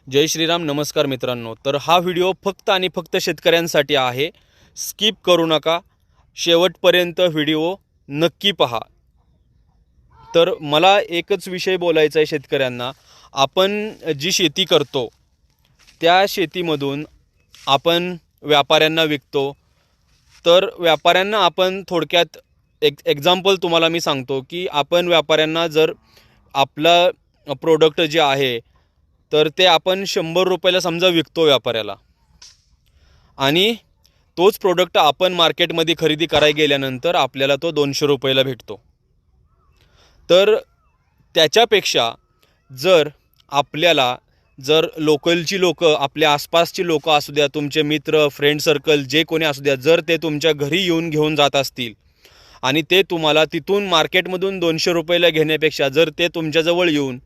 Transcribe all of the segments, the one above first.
जय श्रीराम. नमस्कार मित्रांनो. तर हा व्हिडिओ फक्त आणि फक्त शेतकऱ्यांसाठी आहे. स्किप करू नका, शेवटपर्यंत व्हिडिओ नक्की पहा. तर मला एकच विषय बोलायचा आहे शेतकऱ्यांना. आपण जी शेती करतो त्या शेतीमधून आपण व्यापाऱ्यांना विकतो. तर व्यापाऱ्यांना आपण थोडक्यात एक्झाम्पल तुम्हाला मी सांगतो की आपण व्यापाऱ्यांना जर आपला प्रोडक्ट जे आहे तर ते आपण 100 रुपयाला समजा विकतो व्यापाऱ्याला, आणि तोच प्रोडक्ट आपण मार्केटमध्ये खरेदी करायला गेल्यानंतर आपल्याला तो 200 रुपयाला भेटतो. तर त्याच्यापेक्षा जर लोकलची लोकं, आपल्या आसपासची लोकं असू द्या, तुमचे मित्र, फ्रेंड सर्कल जे कोणी असू द्या, जर ते तुमच्या घरी येऊन घेऊन जात असतील आणि ते तुम्हाला तिथून मार्केटमधून 200 रुपयाला घेण्यापेक्षा जर ते तुमच्याजवळ येऊन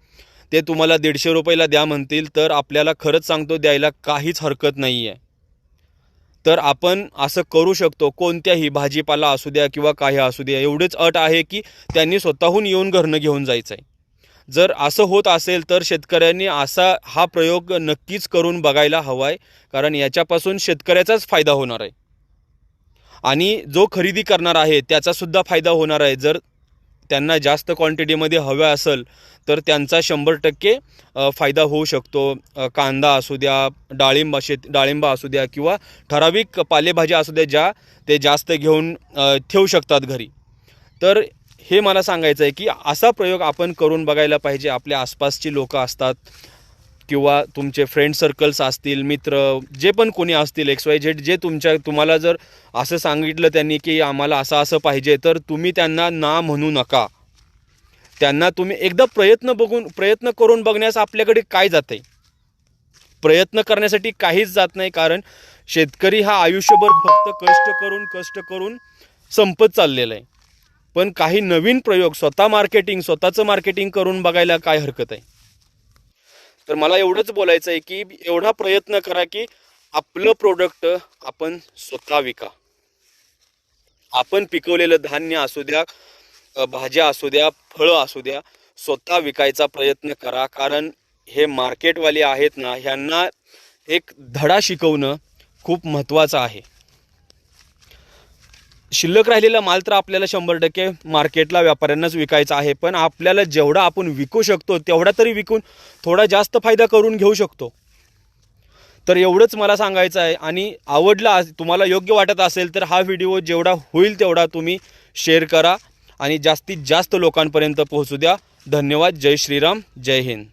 ते तुम्हाला 150 रुपयाला द्या म्हणतील, तर आपल्याला खरंच सांगतो द्यायला काहीच हरकत नाही आहे. तर आपण असं करू शकतो. कोणत्याही भाजीपाला असू द्या किंवा काही असू द्या, एवढीच अट आहे की त्यांनी स्वतःहून येऊन घरनं घेऊन जायचं आहे. जर असं होत असेल तर शेतकऱ्यांनी हा प्रयोग नक्कीच करून बघायला हवा आहे, कारण याच्यापासून शेतकऱ्याचाच फायदा होणार आहे आणि जो खरेदी करणार आहे त्याचासुद्धा फायदा होणार आहे. जर त्यांना जास्त क्वांटिटीमध्ये हवं असेल तर त्यांचा 100% फायदा होऊ शकतो. कांदा असू द्या, डाळिंब असू द्या किंवा ठराविक पालेभाज्या असू द्या, ज्या ते जास्त घेऊन ठेवू शकतात घरी. तर हे मला सांगायचं आहे की असा प्रयोग आपण करून बघायला पाहिजे. आपल्या आसपासची लोकं असतात किंवा तुमचे फ्रेंड सर्कल्स असतील, मित्र जे पण कोणी असतील, XYZ, जे तुम्हाला जर असं सांगितलं त्यांनी की आम्हाला असं पाहिजे, तर तुम्ही त्यांना ना म्हणू नका. त्यांना तुम्ही एकदा प्रयत्न करून बघण्यास आपल्याकडे काय जातं आहे? प्रयत्न करण्यासाठी काहीच जात नाही, कारण शेतकरी हा आयुष्यभर फक्त कष्ट करून संपत चाललेला आहे. पण काही नवीन प्रयोग, स्वतःचं मार्केटिंग करून बघायला काय हरकत आहे? तर मला एवढंच बोलायचं आहे की एवढा प्रयत्न करा की आपलं प्रोडक्ट आपण स्वतः विका. आपण पिकवलेलं धान्य असू द्या, भाज्या असू द्या, फळं असू द्या, स्वतः विकायचा प्रयत्न करा. कारण हे मार्केटवाले आहेत ना, ह्यांना एक धडा शिकवणं खूप महत्त्वाचं आहे. शिल्लक राहिलेला माल तर आपल्याला 100% मार्केटला, व्यापाऱ्यांनाच विकायचा आहे. पण आपल्याला जेवढा आपण विकू शकतो तेवढा तरी विकून थोडा जास्त फायदा करून घेऊ शकतो. तर एवढंच मला सांगायचं आहे. आणि तुम्हाला योग्य वाटत असेल तर हा व्हिडिओ जेवढा होईल तेवढा तुम्ही शेअर करा आणि जास्तीत जास्त लोकांपर्यंत पोहोचू द्या. धन्यवाद. जय श्रीराम. जय हिंद.